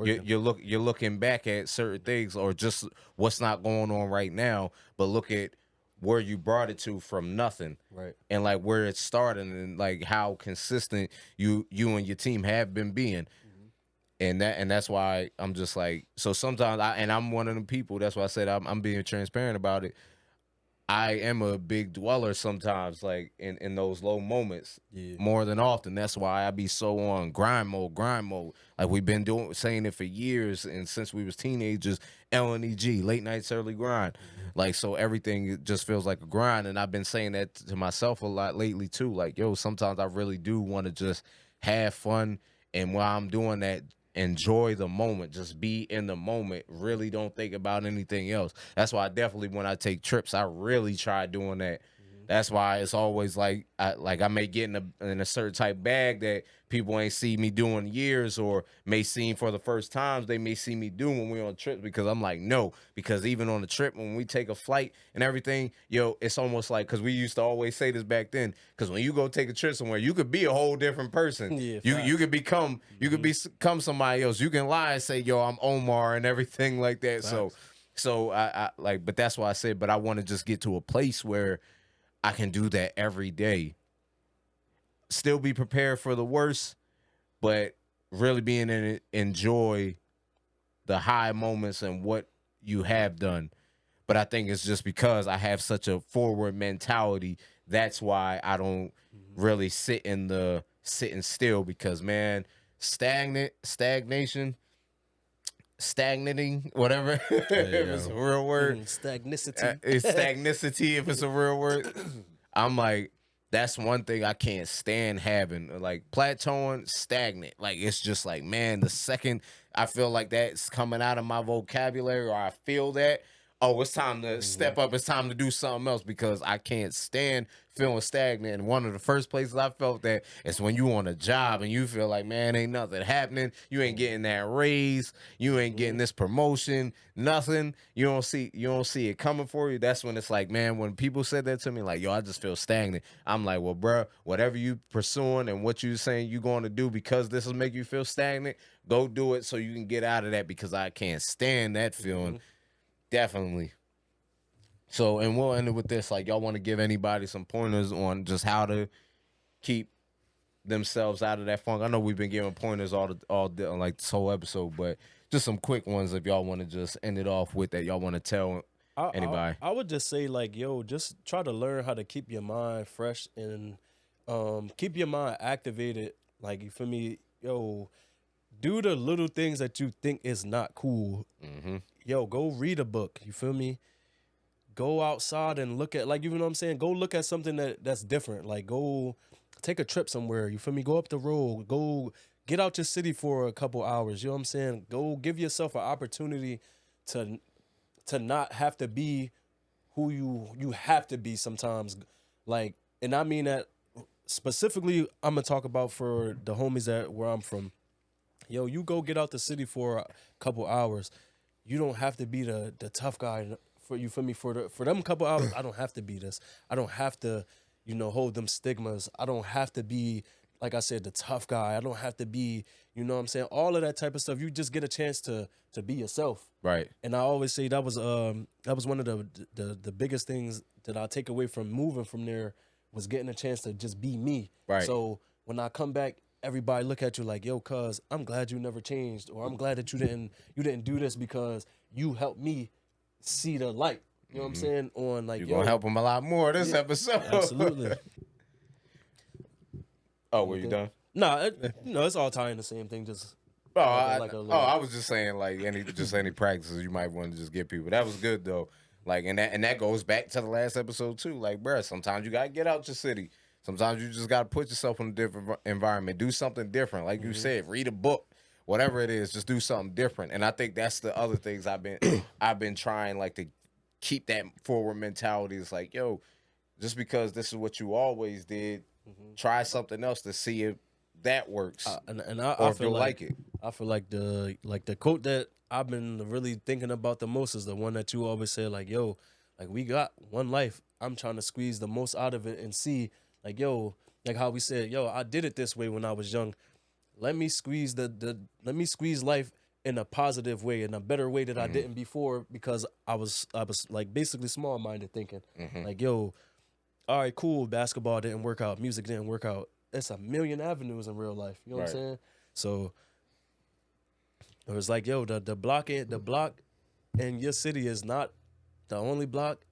you're looking back at certain things or just what's not going on right now, but look at where you brought it to from nothing, Right. and like where it started and like how consistent you and your team have been being. And that's why I'm just like, so sometimes I'm one of them people. That's why I said I'm being transparent about it. I am a big dweller sometimes, like in those low moments, more than often. That's why I be so on grind mode. Like we've been saying it for years, and since we was teenagers, LNEG, late nights, early grind. Like, so everything just feels like a grind, and I've been saying that to myself a lot lately too. Like, yo, sometimes I really do want to just have fun, and while I'm doing that, enjoy the moment, just be in the moment, really don't think about anything else. That's why I definitely, when I take trips, I really try doing that. That's why it's always like I may get in a certain type bag that people ain't see me doing years, or may see for the first times they may see me do when we're on trips, because I'm like, no, because even on the trip when we take a flight and everything, yo, it's almost like, because we used to always say this back then, because when you go take a trip somewhere, you could be a whole different person. Yeah, you could become become somebody else. You can lie and say, yo, I'm Omar and everything like that. Facts. So I like, but that's why I said, but I want to just get to a place where I can do that every day. Still be prepared for the worst, but really being in it, enjoy the high moments and what you have done. But I think it's just because I have such a forward mentality. That's why I don't really sitting still, because man, stagnating, whatever. If it's a real word. Stagnicity. It's stagnicity if it's a real word. I'm like, that's one thing I can't stand having. Like plateauing, stagnant. Like it's just like, man, the second I feel like that's coming out of my vocabulary, or I feel that, oh, it's time to step up. It's time to do something else, because I can't stand feeling stagnant. And one of the first places I felt that is when you on a job and you feel like, man, ain't nothing happening. You ain't getting that raise. You ain't getting this promotion. Nothing. You don't see it coming for you. That's when it's like, man, when people said that to me, like, yo, I just feel stagnant. I'm like, well, bro, whatever you pursuing and what you saying you going to do because this will make you feel stagnant, go do it so you can get out of that, because I can't stand that feeling. Definitely. So, and we'll end it with this. Like, y'all want to give anybody some pointers on just how to keep themselves out of that funk? I know we've been giving pointers like this whole episode, but just some quick ones if y'all want to just end it off with that y'all want to tell anybody. I would just say, like, yo, just try to learn how to keep your mind fresh and keep your mind activated. Like, you feel me? Yo, do the little things that you think is not cool. Yo, go read a book. You feel me? Go outside and look at, like, you know what I'm saying? Go look at something that's different. Like, go take a trip somewhere. You feel me? Go up the road. Go get out your city for a couple hours. You know what I'm saying? Go give yourself an opportunity to not have to be who you have to be sometimes. Like, and I mean that specifically, I'm gonna talk about for the homies that where I'm from. Yo, you go get out the city for a couple hours. You don't have to be the tough guy for, you feel me, for them couple hours. I don't have to be this. I don't have to, hold them stigmas. I don't have to be, like I said, the tough guy. I don't have to be, you know what I'm saying, all of that type of stuff. You just get a chance to be yourself. Right. And I always say that was one of the biggest things that I take away from moving from there, was getting a chance to just be me. Right. So when I come back, everybody look at you like, yo, cuz, I'm glad you never changed, or I'm glad that you didn't do this because you helped me see the light. You know what I'm saying? On like, You're gonna help them a lot more this episode. Absolutely. Oh, were you done? Nah, it's all tying the same thing. Just I was just saying, like, any practices you might want to just give people. That was good though. Like, and that goes back to the last episode too. Like, bruh, sometimes you gotta get out your city. Sometimes you just gotta put yourself in a different environment. Do something different. Like you said, read a book, whatever it is. Just do something different. And I think that's the other things I've been trying, like, to keep that forward mentality. It's like, yo, just because this is what you always did, try something else to see if that works. I feel like it. I feel like the quote that I've been really thinking about the most is the one that you always say, like, yo, like, we got one life. I'm trying to squeeze the most out of it and see, like, yo, like how we said, yo, I did it this way when I was young. Let me squeeze let me squeeze life in a positive way, in a better way that I didn't before, because I was like basically small minded thinking, like, yo, all right, cool, basketball didn't work out, music didn't work out. It's a million avenues in real life. You know what I'm saying? So it was like, yo, the block in your city is not the only block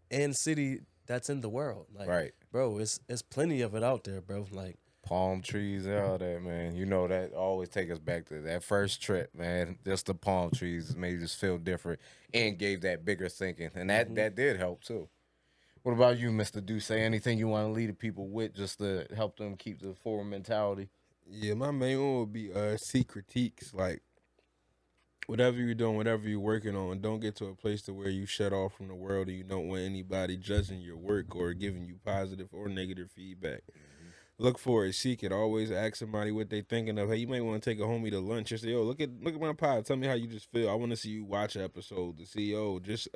and city that's in the world. Like, bro, it's plenty of it out there, bro. Like, palm trees and all that, man. You know, that always take us back to that first trip, man. Just the palm trees made us feel different and gave that bigger thinking. And that did help too. What about you, Mr. Duce? Anything you want to lead the people with just to help them keep the forward mentality? Yeah, my main one would be see critiques. Like whatever you're doing, whatever you're working on, don't get to a place to where you shut off from the world and you don't want anybody judging your work or giving you positive or negative feedback. Look for it, seek it. Always ask somebody what they thinking of. Hey, you might want to take a homie to lunch and say, "Yo, look at my pod. Tell me how you just feel. I want to see you watch an episode to see. Yo, just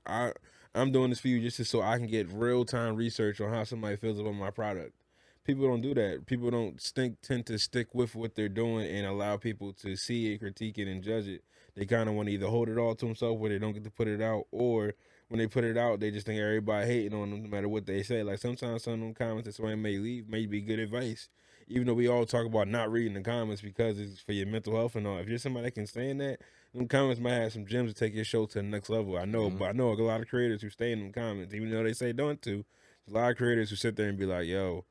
I'm doing this for you just so I can get real time research on how somebody feels about my product." People don't do that. People don't tend to stick with what they're doing and allow people to see it, critique it, and judge it. They kind of want to either hold it all to themselves where they don't get to put it out, or when they put it out, they just think everybody hating on them no matter what they say. Like sometimes some of them comments that somebody may leave may be good advice. Even though we all talk about not reading the comments because it's for your mental health and all. If you're somebody that can stand that, them comments might have some gems to take your show to the next level. I know, but I know a lot of creators who stay in them comments, even though they say don't to. There's a lot of creators who sit there and be like, yo,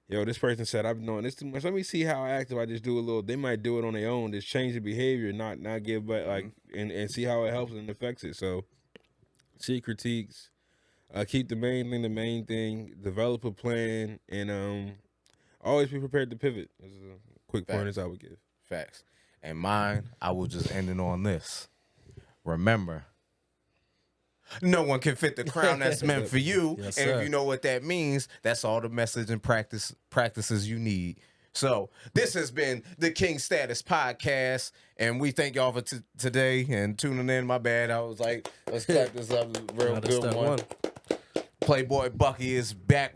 this person said I've been doing this too much. Let me see how active I just do a little. They might do it on their own, just change the behavior, not give, but like and see how it helps and affects it. So see critiques, keep the main thing, develop a plan, and always be prepared to pivot. This is a quick pointers I would give. Facts. And mine, I will just end it on this. Remember, no one can fit the crown that's meant for you. Yes, and sir. if you know what that means, that's all the message and practices you need. So this has been the King Status Podcast, and we thank y'all for today and tuning in. My bad, I was like, let's cut this up, real Nah, that's good that one. Playboy Bucky is back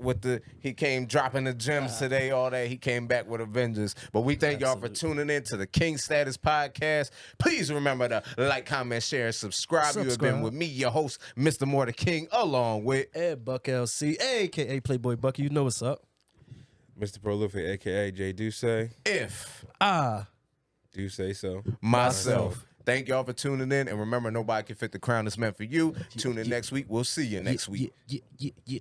he came dropping the gems today, all that. He came back with a vengeance. But we thank y'all for tuning in to the King Status Podcast. Please remember to like, comment, share, and subscribe. You have been with me, your host, Mr. More the King, along with EdBuck LC, a.k.a. Playboy Bucky. You know what's up. Mr. Prolific, aka Jay Duce. If Do say so. myself. Thank y'all for tuning in. And remember, nobody can fit the crown that's meant for you. Tune in next week. We'll see you next week. Yeah.